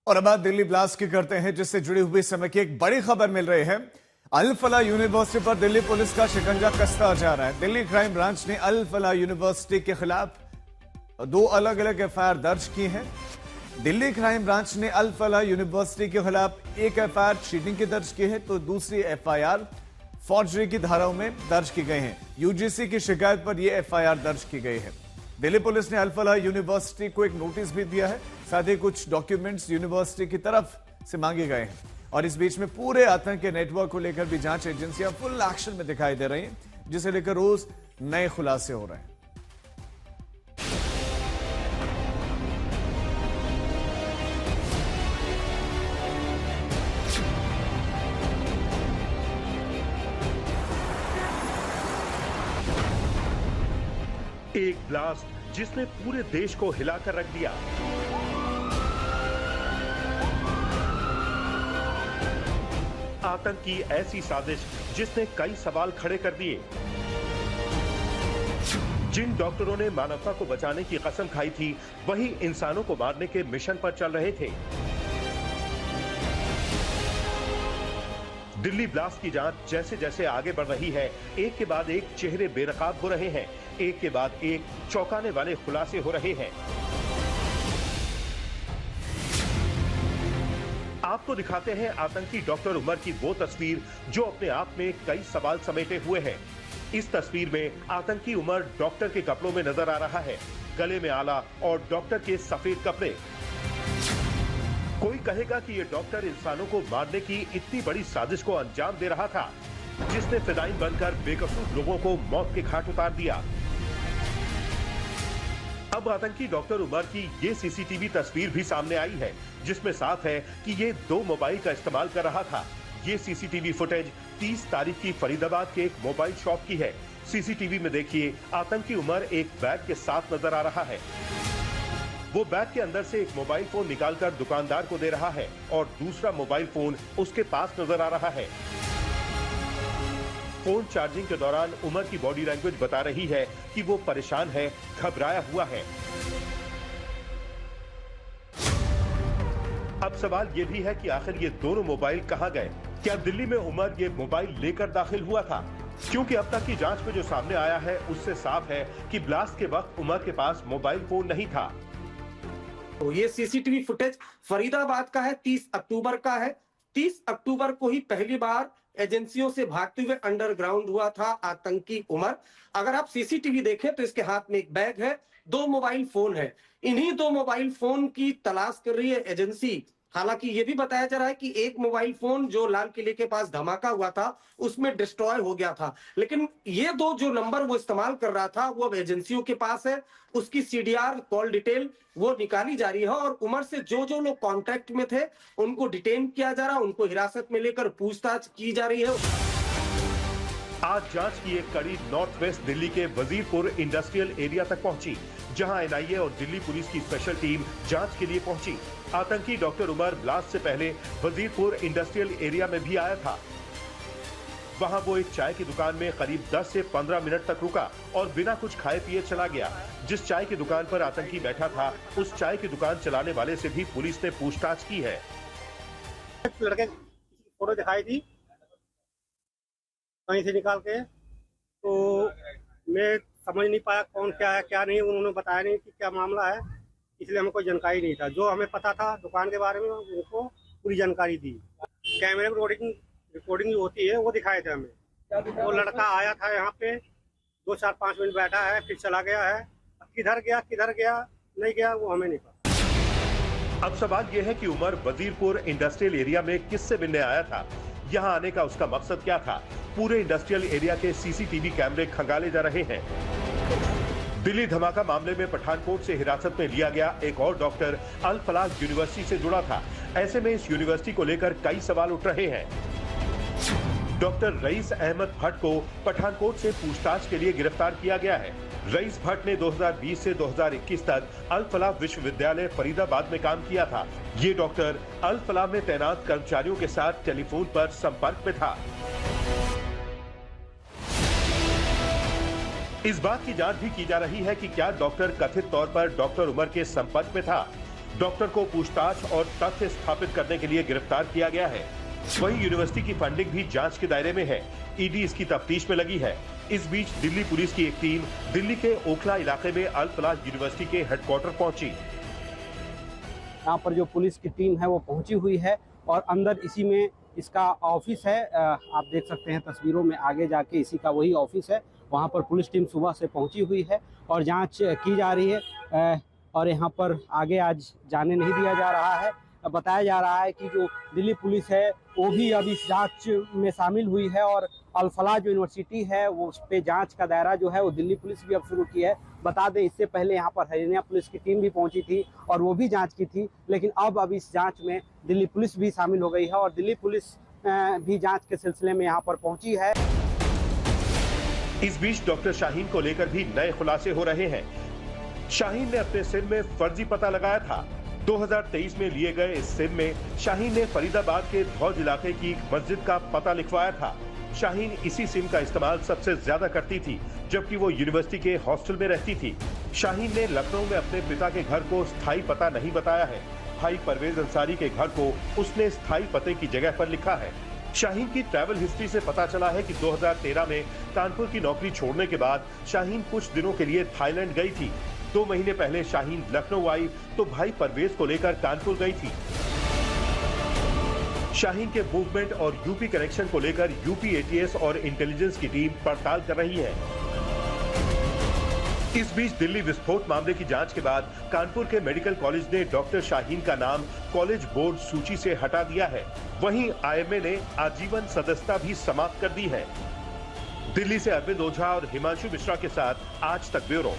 और अब बात दिल्ली ब्लास्ट की करते हैं, जिससे जुड़ी हुई समय की एक बड़ी खबर मिल रही है। अल फलाह यूनिवर्सिटी पर दिल्ली पुलिस का शिकंजा कसता जा रहा है। दिल्ली क्राइम ब्रांच ने अल फलाह यूनिवर्सिटी के खिलाफ 2 अलग अलग एफआईआर दर्ज की हैं। दिल्ली क्राइम ब्रांच ने अल फलाह यूनिवर्सिटी के खिलाफ एक एफआईआर चीटिंग की दर्ज की है, तो दूसरी एफआईआर फॉर्जरी की धाराओं में दर्ज की गई है। यूजीसी की शिकायत पर यह एफआईआर दर्ज की गई है। दिल्ली पुलिस ने अल फलाह यूनिवर्सिटी को एक नोटिस भी दिया है, साथ ही कुछ डॉक्यूमेंट्स यूनिवर्सिटी की तरफ से मांगे गए हैं। और इस बीच में पूरे आतंक के नेटवर्क को लेकर भी जांच एजेंसियां फुल एक्शन में दिखाई दे रही हैं, जिसे लेकर रोज नए खुलासे हो रहे हैं। एक ब्लास्ट जिसने पूरे देश को हिलाकर रख दिया। आतंक की ऐसी साजिश जिसने कई सवाल खड़े कर दिए। जिन डॉक्टरों ने मानवता को बचाने की कसम खाई थी, वही इंसानों को मारने के मिशन पर चल रहे थे। दिल्ली ब्लास्ट की जांच जैसे जैसे आगे बढ़ रही है, एक के बाद एक चेहरे बेनकाब हो रहे हैं, एक के बाद एक चौंकाने वाले खुलासे हो रहे हैं। आपको दिखाते हैं आतंकी डॉक्टर उमर की वो तस्वीर जो अपने आप में कई सवाल समेटे हुए है। इस तस्वीर में आतंकी उमर डॉक्टर के कपड़ों में नजर आ रहा है, गले में आला और डॉक्टर के सफेद कपड़े। कोई कहेगा कि ये डॉक्टर इंसानों को मारने की इतनी बड़ी साजिश को अंजाम दे रहा था, जिसने फिदायीन बनकर बेकसूर लोगों को मौत के घाट उतार दिया। अब आतंकी डॉक्टर उमर की ये सीसीटीवी तस्वीर भी सामने आई है, जिसमें साफ है कि ये 2 मोबाइल का इस्तेमाल कर रहा था। ये सीसीटीवी फुटेज 30 तारीख की फरीदाबाद के एक मोबाइल शॉप की है। सीसीटीवी में देखिए, आतंकी उमर एक बैग के साथ नजर आ रहा है। वो बैग के अंदर से एक मोबाइल फोन निकालकर दुकानदार को दे रहा है और दूसरा मोबाइल फोन उसके पास नजर आ रहा है। फोन चार्जिंग के दौरान उमर की बॉडी लैंग्वेज बता रही है कि वो परेशान है, घबराया हुआ है। अब सवाल ये भी है कि आखिर ये दोनों मोबाइल कहां गए? क्या दिल्ली में उमर ये मोबाइल लेकर दाखिल हुआ था? क्योंकि अब तक की जांच में जो सामने आया है, उससे साफ है कि ब्लास्ट के वक्त उमर के पास मोबाइल फोन नहीं था। तो ये सीसीटीवी फुटेज फरीदाबाद का है, 30 अक्टूबर का है। 30 अक्टूबर को ही पहली बार एजेंसियों से भागते हुए अंडरग्राउंड हुआ था आतंकी उमर। अगर आप सीसीटीवी देखें तो इसके हाथ में एक बैग है, 2 मोबाइल फोन है। इन्हीं 2 मोबाइल फोन की तलाश कर रही है एजेंसी। हालांकि ये भी बताया जा रहा है कि एक मोबाइल फोन जो लाल किले के पास धमाका हुआ था, उसमें डिस्ट्रॉय हो गया था, लेकिन ये 2 जो नंबर वो इस्तेमाल कर रहा था, वो अब एजेंसियों के पास है। उसकी सीडीआर कॉल डिटेल वो निकाली जा रही है और उमर से जो जो लोग कांटेक्ट में थे, उनको डिटेन किया जा रहा है, उनको हिरासत में लेकर पूछताछ की जा रही है। आज जांच की एक कड़ी नॉर्थ वेस्ट दिल्ली के वजीरपुर इंडस्ट्रियल एरिया तक पहुंची, जहां एनआईए और दिल्ली पुलिस की स्पेशल टीम जांच के लिए पहुंची। आतंकी डॉक्टर उमर ब्लास्ट से पहले वजीरपुर इंडस्ट्रियल एरिया में भी आया था। वहां वो एक चाय की दुकान में करीब 10 से 15 मिनट तक रुका और बिना कुछ खाए पिए चला गया। जिस चाय की दुकान पर आतंकी बैठा था, उस चाय की दुकान चलाने वाले से भी पुलिस ने पूछताछ की है। लड़के फोटो दिखाई थी कहीं से निकाल के, तो मैं समझ नहीं पाया कौन क्या है क्या नहीं। उन्होंने बताया नहीं कि क्या मामला है, इसलिए हमें कोई जानकारी नहीं था। जो हमें पता था दुकान के बारे में, उनको पूरी जानकारी दी। कैमरे में रिकॉर्डिंग जो होती है वो दिखाए थे हमें। वो लड़का आया था यहाँ पे, 2-4-5 मिनट बैठा है, फिर चला गया है। किधर गया नहीं गया, वो हमें नहीं पता। अब सवाल ये है कि उमर वजीरपुर इंडस्ट्रियल एरिया में किससे मिलने आया था? यहाँ आने का उसका मकसद क्या था? पूरे इंडस्ट्रियल एरिया के सीसीटीवी कैमरे खंगाले जा रहे हैं। दिल्ली धमाका मामले में पठानकोट से हिरासत में लिया गया एक और डॉक्टर अल फलाह यूनिवर्सिटी से जुड़ा था। ऐसे में इस यूनिवर्सिटी को लेकर कई सवाल उठ रहे हैं। डॉक्टर रईस अहमद भट्ट को पठानकोट से पूछताछ के लिए गिरफ्तार किया गया है। रईस भट्ट ने 2020 से 2021 तक अल फलाह विश्वविद्यालय फरीदाबाद में काम किया था। ये डॉक्टर अल फलाह में तैनात कर्मचारियों के साथ टेलीफोन पर संपर्क में था। इस बात की जांच भी की जा रही है कि क्या डॉक्टर कथित तौर पर डॉक्टर उमर के संपर्क में था। डॉक्टर को पूछताछ और तथ्य स्थापित करने के लिए गिरफ्तार किया गया है। वहीं यूनिवर्सिटी की फंडिंग भी जांच के दायरे में है। ईडी इसकी तफ्तीश में लगी है। इस बीच दिल्ली पुलिस की एक टीम दिल्ली के ओखला इलाके में अल फलाह यूनिवर्सिटी के हेडक्वार्टर पहुंची। यहाँ पर जो पुलिस की टीम है वो पहुंची हुई है और अंदर इसी में इसका ऑफिस है। आप देख सकते हैं तस्वीरों में, आगे जाके इसी का वही ऑफिस है। वहाँ पर पुलिस टीम सुबह से पहुंची हुई है और जांच की जा रही है और यहाँ पर आगे आज जाने नहीं दिया जा रहा है। बताया जा रहा है कि जो दिल्ली पुलिस है वो भी अब इस जांच में शामिल हुई है और अल फलाह जो यूनिवर्सिटी है वो उस पे जांच का दायरा जो है वो दिल्ली पुलिस भी अब शुरू की है। बता दें, इससे पहले यहाँ पर हरियाणा पुलिस की टीम भी पहुंची थी और वो भी जांच की थी, लेकिन अब इस जांच में दिल्ली पुलिस भी शामिल हो गई है और दिल्ली पुलिस भी जांच के सिलसिले में यहाँ पर पहुंची है। इस बीच डॉक्टर शाहीन को लेकर भी नए खुलासे हो रहे हैं। शाहीन ने अपने सिम में फर्जी पता लगाया था। 2023 में लिए गए इस सिम में शाहीन ने फरीदाबाद के धौज इलाके की एक मस्जिद का पता लिखवाया था। शाहीन इसी सिम का इस्तेमाल सबसे ज्यादा करती थी, जबकि वो यूनिवर्सिटी के हॉस्टल में रहती थी। शाहीन ने लखनऊ में अपने पिता के घर को स्थायी पता नहीं बताया है। भाई परवेज अंसारी के घर को उसने स्थायी पते की जगह पर लिखा है। शाहीन की ट्रैवल हिस्ट्री से पता चला है कि 2013 में कानपुर की नौकरी छोड़ने के बाद शाहीन कुछ दिनों के लिए थाईलैंड गई थी। 2 महीने पहले शाहीन लखनऊ आई तो भाई परवेज को लेकर कानपुर गई थी। शाहीन के मूवमेंट और यूपी कनेक्शन को लेकर यूपी एटीएस और इंटेलिजेंस की टीम पड़ताल कर रही है। इस बीच दिल्ली विस्फोट मामले की जांच के बाद कानपुर के मेडिकल कॉलेज ने डॉक्टर शाहीन का नाम कॉलेज बोर्ड सूची से हटा दिया है। वहीं आईएमए ने आजीवन सदस्यता भी समाप्त कर दी है। दिल्ली से अरविंद ओझा और हिमांशु मिश्रा के साथ आज तक ब्यूरो।